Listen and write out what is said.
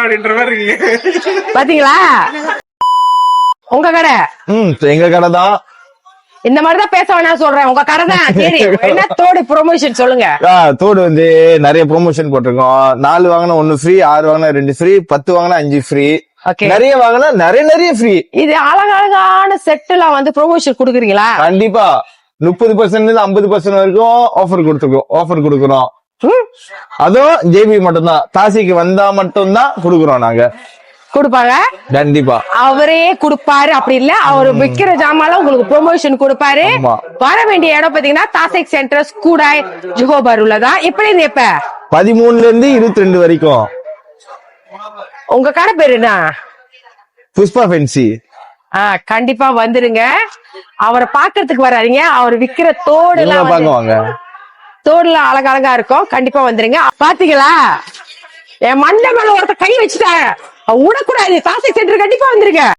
அப்படின்ற மாதிரி இருக்கு. பாத்தீங்களா உங்க கடை? எங்க கடை தான். இந்த மாதிரிதான் பேச வேணாம் சொல்றேன். உங்க கடை தான். சரி, என்ன தோடு ப்ரொமோஷன் சொல்லுங்க. தோடு வந்து நிறைய ப்ரொமோஷன் போட்டிருக்கோம். 4 வாங்கினா 1 ஃப்ரீ, 6 வாங்கினா 2 ஃப்ரீ, 10 வாங்கினா 5 ஃப்ரீ, நிறைய வாங்கினா நிறைய ஃப்ரீ. இது அழகழகான செட் எல்லாம் வந்து ப்ரொமோஷன் கொடுக்குறீங்களா? கண்டிப்பா 30% 50% வரைக்கும் ஆஃபர் கொடுக்குறோம். அதுவும் ஜேபி மட்டும்தான். தாசிக்கு வந்தா மட்டும்தான் கொடுக்குறோம். நாங்க கொடுப்பாங்க. கண்டிப்பா அவரே கொடுப்பாரு. அப்படி இல்ல, அவரு விக்கிற ஜாமான் உங்களுக்கு ப்ரொமோஷன் கொடுப்பாரு. வர வேண்டிய இடம் பாத்தீங்கன்னா தாசிக் சென்டர், கூடாய், ஜுஹோ பருலதான். எப்படி இருந்து எப்ப 13 இருந்து 22 வரைக்கும். உங்க கடை பேரு என்ன? புஷ்பா ஃபென்சி. கண்டிப்பா வந்துருங்க. அவரை பாக்குறதுக்கு வராதீங்க. அவர் விக்கிற தோடு எல்லாம் பாக்குவாங்க. தோடுலாம் அழகழகா இருக்கும். கண்டிப்பா வந்துருங்க. பாத்தீங்களா, என் மண்டை மேல ஒருத்த கை வச்சுட்டாங்க. விடக்கூடாது. தாசிக் சென்டர் கண்டிப்பா வந்துருங்க.